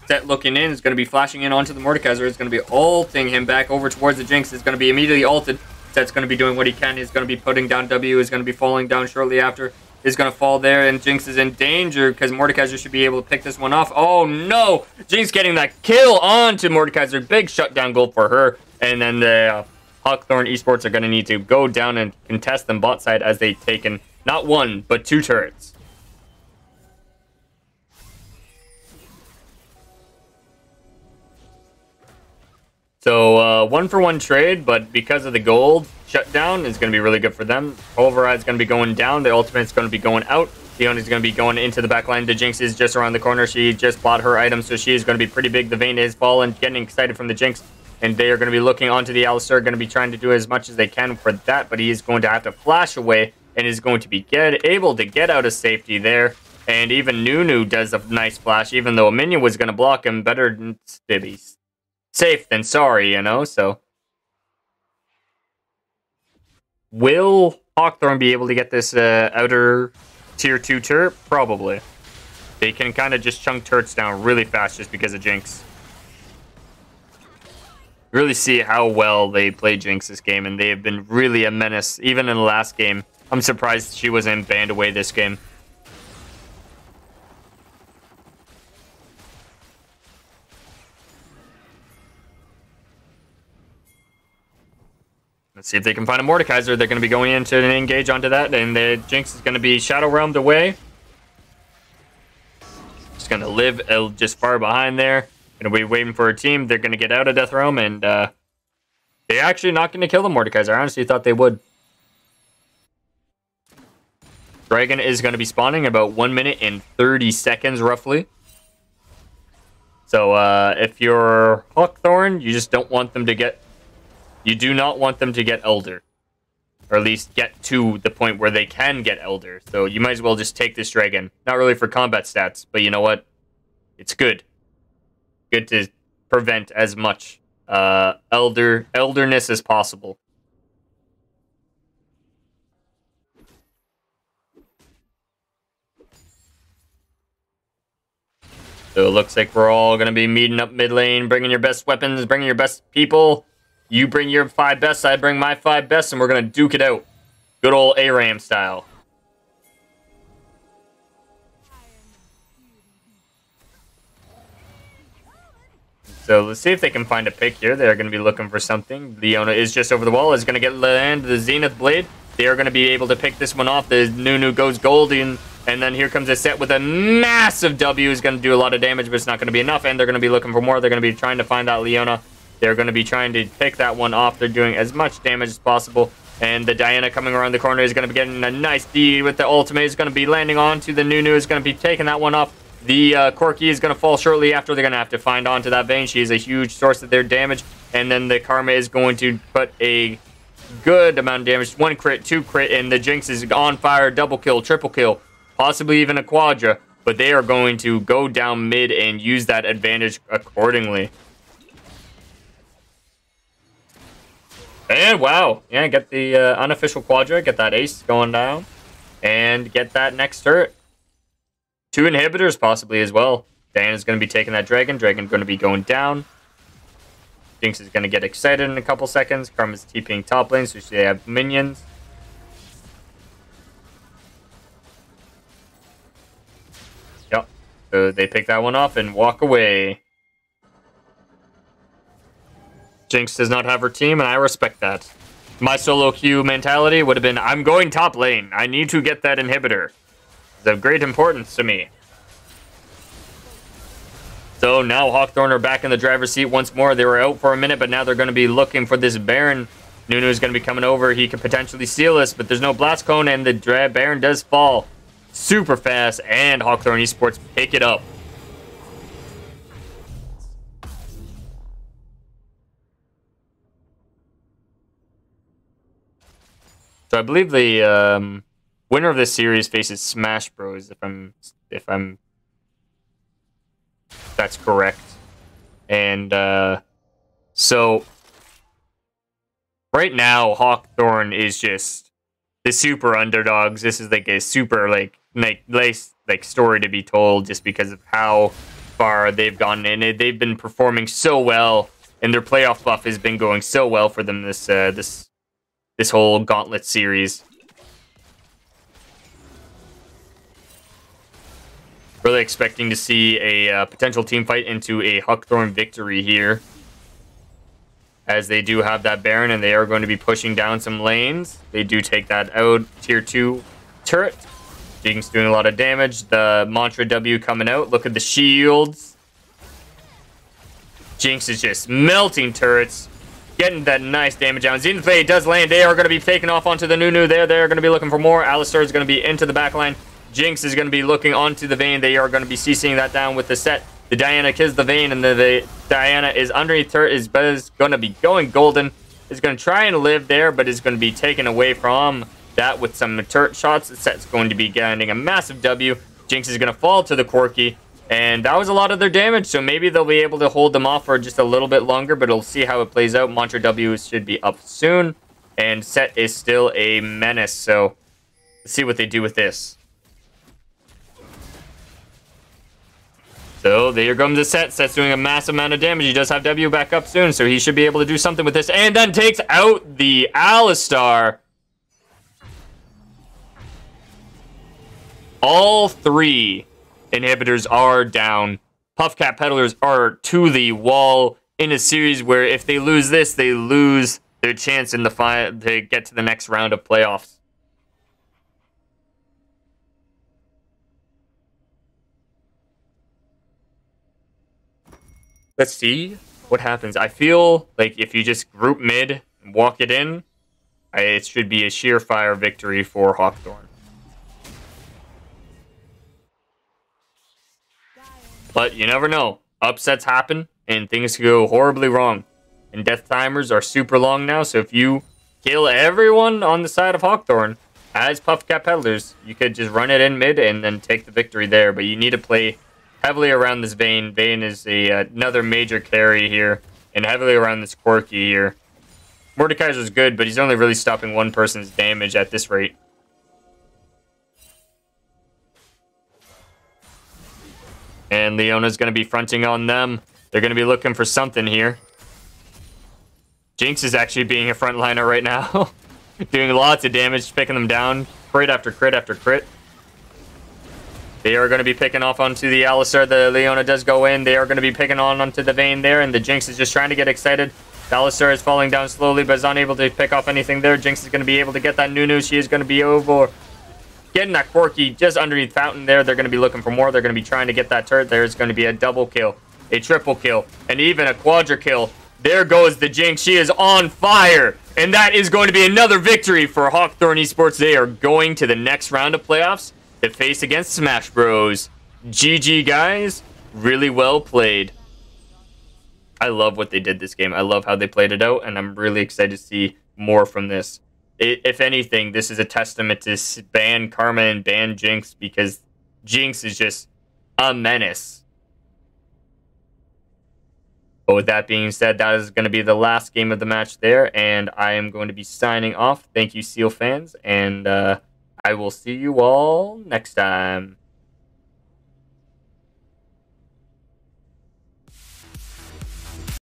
Set looking in is going to be flashing in onto the Mordekaiser. It's going to be ulting him back over towards the Jinx. It's going to be immediately ulted. Set's going to be doing what he can. He's going to be putting down W. Is going to be falling down shortly after. Is going to fall there, and Jinx is in danger because Mordekaiser should be able to pick this one off. Oh no! Jinx getting that kill onto Mordekaiser. Big shutdown goal for her. And then the Hawkthorne Esports are going to need to go down and contest them bot side as they've taken not one, but 2 turrets. So, 1-for-1 trade, but because of the gold shutdown, is going to be really good for them. Override's going to be going down. The ultimate's going to be going out. Leona's going to be going into the backline. The Jinx is just around the corner. She just bought her item, so she is going to be pretty big. The Vayne is fallen, getting excited from the Jinx. And they are going to be looking onto the Alistar, going to be trying to do as much as they can for that. But he is going to have to flash away and is going to be able to get out of safety there. And even Nunu does a nice flash, even though a minion was going to block him. Better than Stibbies. Safe than sorry, you know, so. Will Hawkthorne be able to get this outer tier 2 turret? Probably. They can kind of just chunk turrets down really fast just because of Jinx. Really see how well they play Jinx this game, and they have been really a menace, even in the last game. I'm surprised she wasn't banned away this game. Let's see if they can find a Mordekaiser. They're going to be going in to engage onto that, and the Jinx is going to be Shadow Realmed away. Just going to live just far behind there. Going to be waiting for a team. They're going to get out of Death Realm, and they're actually not going to kill the Mordekaiser. I honestly thought they would. Dragon is going to be spawning about 1 minute and 30 seconds, roughly. So if you're Hawkthorne, you just don't want them to get... You do not want them to get Elder. Or at least get to the point where they can get Elder. So you might as well just take this Dragon. Not really for combat stats, but you know what? It's good. Good to prevent as much elderness as possible. So it looks like we're all going to be meeting up mid lane, bringing your best weapons, bringing your best people. You bring your 5 best, I bring my 5 best, and we're going to duke it out. Good old ARAM style. So let's see if they can find a pick here. They're going to be looking for something. Leona is just over the wall. Is going to get land the Zenith Blade. They are going to be able to pick this one off. The Nunu goes golden. And then here comes a set with a massive W. Is going to do a lot of damage, but it's not going to be enough. And they're going to be looking for more. They're going to be trying to find that Leona. They're going to be trying to pick that one off. They're doing as much damage as possible. And the Diana coming around the corner is going to be getting a nice D with the ultimate. Is going to be landing onto the Nunu. Is going to be taking that one off. The Corky is going to fall shortly after. They're going to have to find onto that Vayne. She is a huge source of their damage. And then the Karma is going to put a good amount of damage. 1 crit, 2 crit, and the Jinx is on fire. Double kill, triple kill, possibly even a quadra. But they are going to go down mid and use that advantage accordingly. And wow, yeah, get the unofficial quadra, get that ace going down, and get that next turret. 2 inhibitors possibly as well. Diana's going to be taking that Dragon. Dragon going to be going down. Jinx is going to get excited in a couple seconds. Karma's TPing top lane, so they have minions. Yep. So they pick that one off and walk away. Jinx does not have her team, and I respect that. My solo queue mentality would have been, I'm going top lane. I need to get that inhibitor. It's of great importance to me. So now Hawkthorne are back in the driver's seat once more. They were out for a minute, but now they're going to be looking for this Baron. Nunu is going to be coming over. He could potentially steal this, but there's no Blast Cone, and the Baron does fall super fast, and Hawkthorne Esports pick it up. So I believe the winner of this series faces Smash Bros. If that's correct. And so right now Hawkthorne is just the super underdogs. This is like a super like story to be told just because of how far they've gone in it. They've been performing so well, and their playoff buff has been going so well for them this whole gauntlet series. Really expecting to see a potential team fight into a Hawkthorne victory here. as they do have that Baron, and they are going to be pushing down some lanes. They do take that out. Tier 2 turret. Jinx doing a lot of damage. The Mantra W coming out. Look at the shields. Jinx is just melting turrets. Getting that nice damage out. Zenithblade does land. They are going to be taking off onto the Nunu there. They're going to be looking for more. Alistar is going to be into the backline. Jinx is going to be looking onto the Vayne. They are going to be CCing that down with the set. The Diana kills the Vayne, and the Diana is underneath her. Is going to be going golden. Is going to try and live there, but is going to be taken away from that with some turret shots. The set's going to be getting a massive W. Jinx is going to fall to the Corki. And that was a lot of their damage, so maybe they'll be able to hold them off for just a little bit longer, but we'll see how it plays out. Mantra W should be up soon, and Set is still a menace, so let's see what they do with this. So there comes the Set. Set's doing a massive amount of damage. He does have W back up soon, so he should be able to do something with this, and then takes out the Alistar. All three inhibitors are down. Puffcap Peddlers are to the wall in a series where if they lose this, they lose their chance in the final to get to the next round of playoffs. Let's see what happens. I feel like if you just group mid and walk it in, it should be a sheer fire victory for Hawkthorne. But you never know. Upsets happen, and things can go horribly wrong. And death timers are super long now, so if you kill everyone on the side of Hawkthorne as Puffcap Peddlers, you could just run it in mid and then take the victory there. But you need to play heavily around this Vayne. Vayne is another major carry here, and heavily around this Corki here. Mordekaiser's good, but he's only really stopping one person's damage at this rate. And Leona's going to be fronting on them. They're going to be looking for something here. Jinx is actually being a frontliner right now. Doing lots of damage, picking them down. Crit after crit after crit. They are going to be picking off onto the Alistar. The Leona does go in. They are going to be picking onto the Vayne there. And the Jinx is just trying to get excited. The Alistar is falling down slowly, but is unable to pick off anything there. Jinx is going to be able to get that Nunu. She is going to be over... Getting that Corki just underneath Fountain there. They're going to be looking for more. They're going to be trying to get that turret. There's going to be a double kill, a triple kill, and even a quadra kill. There goes the Jinx. She is on fire. And that is going to be another victory for Hawkthorne Esports. They are going to the next round of playoffs to face against Smash Bros. GG, guys. Really well played. I love what they did this game. I love how they played it out, and I'm really excited to see more from this. If anything, this is a testament to ban Karma and ban Jinx, because Jinx is just a menace. But with that being said, that is going to be the last game of the match there, and I am going to be signing off. Thank you, Seal fans, and I will see you all next time.